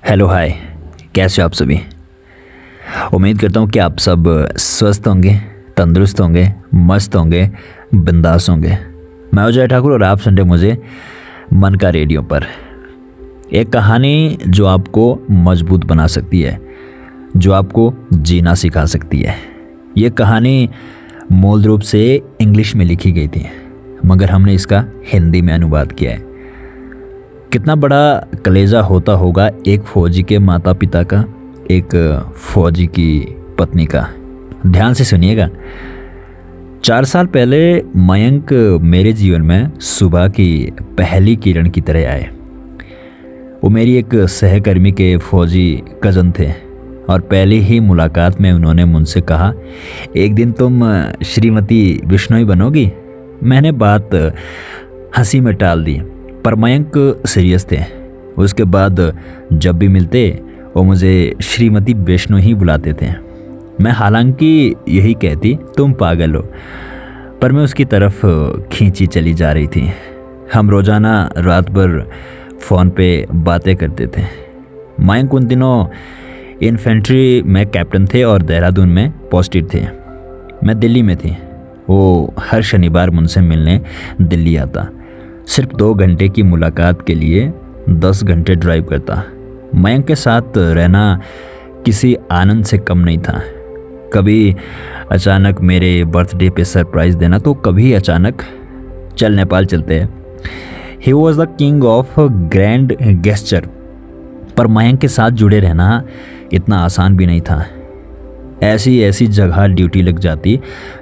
Hello hi, कैसे हो आप सभी। उम्मीद करता हूँ कि आप सब स्वस्थ होंगे, तंदुरुस्त होंगे, मस्त होंगे, बिंदास होंगे। मैं अजय ठाकुर और आप सुन रहे मुझे मन का रेडियो पर। एक कहानी जो आपको मजबूत बना सकती है, जो आपको जीना सिखा सकती है। ये कहानी मूल रूप से इंग्लिश में लिखी गई थी, मगर हमने इसका हिंदी में अनुवाद किया है। कितना बड़ा कलेजा होता होगा एक फौजी के माता पिता का, एक फौजी की पत्नी का। ध्यान से सुनिएगा। 4 साल पहले मयंक मेरे जीवन में सुबह की पहली किरण की तरह आए। वो मेरी एक सहकर्मी के फौजी कज़न थे और पहली ही मुलाकात में उन्होंने मुझसे कहा, एक दिन तुम श्रीमती बिश्नोई बनोगी। मैंने बात हंसी में टाल दी, पर मयंक सीरियस थे। उसके बाद जब भी मिलते वो मुझे श्रीमती वैष्णो ही बुलाते थे। मैं हालांकि यही कहती तुम पागल हो, पर मैं उसकी तरफ खींची चली जा रही थी। हम रोज़ाना रात भर फ़ोन पे बातें करते थे। मयंक उन दिनों इन्फेंट्री में कैप्टन थे और देहरादून में पोस्टेड थे। मैं दिल्ली में थी। वो हर शनिवार मुझसे मिलने दिल्ली आता। सिर्फ 2 घंटे की मुलाकात के लिए 10 घंटे ड्राइव करता। मयंक के साथ रहना किसी आनंद से कम नहीं था। कभी अचानक मेरे बर्थडे पे सरप्राइज़ देना, तो कभी अचानक चल नेपाल चलते हैं। He was the king of grand gesture. पर मयंक के साथ जुड़े रहना इतना आसान भी नहीं था। ऐसी ऐसी जगह ड्यूटी लग जाती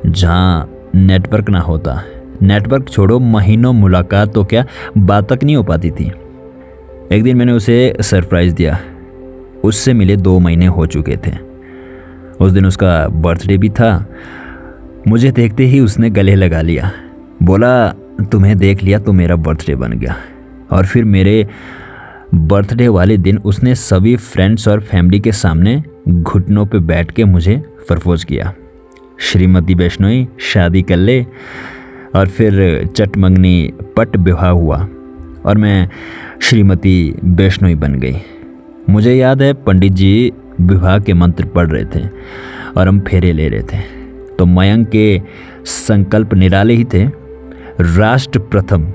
जहाँ नेटवर्क ना होता। नेटवर्क छोड़ो, महीनों मुलाकात तो क्या, बात तक नहीं हो पाती थी। एक दिन मैंने उसे सरप्राइज़ दिया। उससे मिले 2 महीने हो चुके थे। उस दिन उसका बर्थडे भी था। मुझे देखते ही उसने गले लगा लिया। बोला, तुम्हें देख लिया तो मेरा बर्थडे बन गया। और फिर मेरे बर्थडे वाले दिन उसने सभी फ्रेंड्स और फैमिली के सामने घुटनों पे बैठ के मुझे प्रपोज किया। श्रीमती वैष्णोई शादी कर ले। और फिर चटमंगनी पट विवाह हुआ और मैं श्रीमती वैष्णोई बन गई। मुझे याद है पंडित जी विवाह के मंत्र पढ़ रहे थे और हम फेरे ले रहे थे। तो मयंक के संकल्प निराले ही थे। राष्ट्र प्रथम।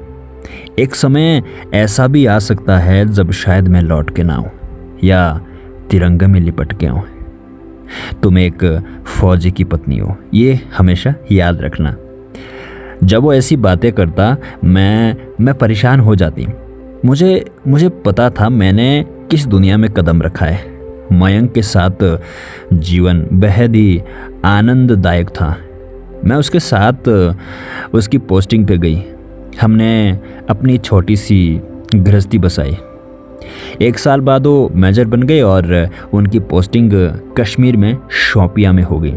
एक समय ऐसा भी आ सकता है जब शायद मैं लौट के ना आऊँ या तिरंगे में लिपट के आऊँ। तुम एक फौजी की पत्नी हो, ये हमेशा याद रखना। जब वो ऐसी बातें करता मैं परेशान हो जाती। मुझे पता था मैंने किस दुनिया में कदम रखा है। मयंक के साथ जीवन बेहद ही आनंददायक था। मैं उसके साथ उसकी पोस्टिंग पे गई। हमने अपनी छोटी सी गृहस्थी बसाई। 1 साल बाद वो मेजर बन गए और उनकी पोस्टिंग कश्मीर में शोपियां में हो गई।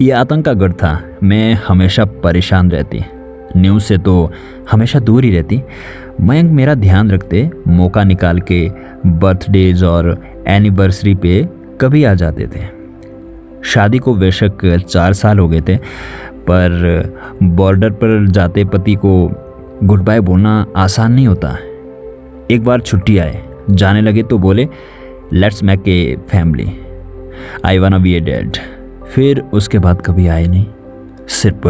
ये आतंक का गढ़ था। मैं हमेशा परेशान रहती, न्यूज़ से तो हमेशा दूर ही रहती। मयंक मेरा ध्यान रखते, मौका निकाल के बर्थडेज और एनिवर्सरी पे कभी आ जाते थे। शादी को बेशक 4 साल हो गए थे, पर बॉर्डर पर जाते पति को गुड बाय बोलना आसान नहीं होता। एक बार छुट्टी आए, जाने लगे तो बोले, let's make a family, I wanna be A dad. फिर उसके बाद कभी आए नहीं। सिर्फ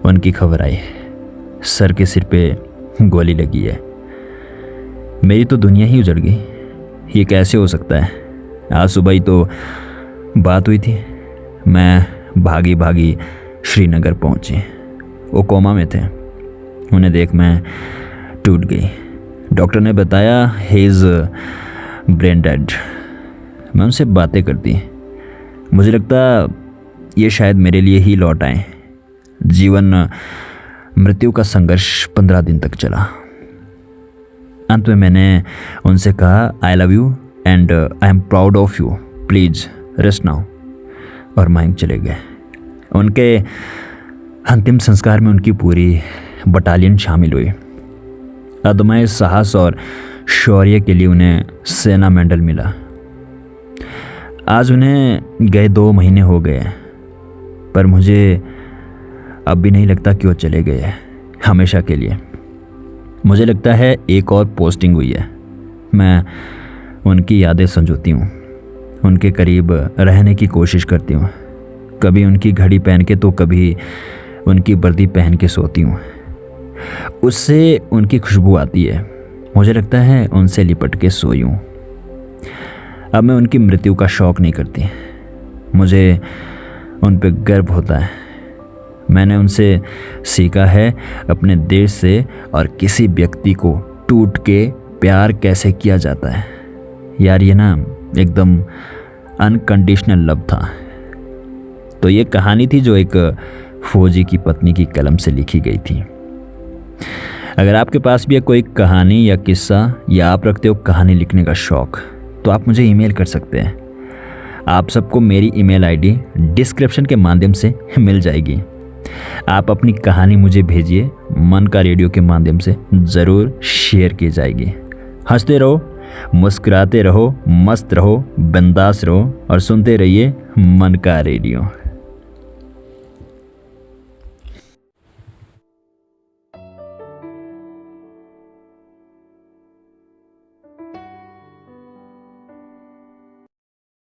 उनकी खबर आई, सर के सिर पे गोली लगी है। मेरी तो दुनिया ही उजड़ गई। ये कैसे हो सकता है। आज सुबह ही तो बात हुई थी। मैं भागी भागी श्रीनगर पहुंची। वो कोमा में थे। उन्हें देख मैं टूट गई। डॉक्टर ने बताया ही इज़ ब्रेन डेड। मैं उनसे बातें करती। मुझे लगता ये शायद मेरे लिए ही लौट आए। जीवन मृत्यु का संघर्ष 15 दिन तक चला। अंत में मैंने उनसे कहा, I love you and I am proud of you, please rest now. और मयंक चले गए। उनके अंतिम संस्कार में उनकी पूरी बटालियन शामिल हुई। अदम्य साहस और शौर्य के लिए उन्हें सेना मेडल मिला। आज उन्हें गए 2 महीने हो गए, पर मुझे अब भी नहीं लगता कि वो चले गए हैं हमेशा के लिए। मुझे लगता है एक और पोस्टिंग हुई है। मैं उनकी यादें संजोती हूँ, उनके करीब रहने की कोशिश करती हूँ। कभी उनकी घड़ी पहन के तो कभी उनकी वर्दी पहन के सोती हूँ। उससे उनकी खुशबू आती है। मुझे लगता है उनसे लिपट के सोई हूँ। अब मैं उनकी मृत्यु का शौक नहीं करती। मुझे उन पर गर्व होता है। मैंने उनसे सीखा है अपने देश से और किसी व्यक्ति को टूट के प्यार कैसे किया जाता है। यार ये ना एकदम अनकंडीशनल लव था। तो ये कहानी थी जो एक फौजी की पत्नी की कलम से लिखी गई थी। अगर आपके पास भी है कोई कहानी या किस्सा, या आप रखते हो कहानी लिखने का शौक, तो आप मुझे ईमेल कर सकते हैं। आप सबको मेरी ईमेल आईडी डिस्क्रिप्शन के माध्यम से मिल जाएगी। आप अपनी कहानी मुझे भेजिए, मन का रेडियो के माध्यम से ज़रूर शेयर की जाएगी। हंसते रहो, मुस्कुराते रहो, मस्त रहो, बिंदास रहो और सुनते रहिए मन का रेडियो।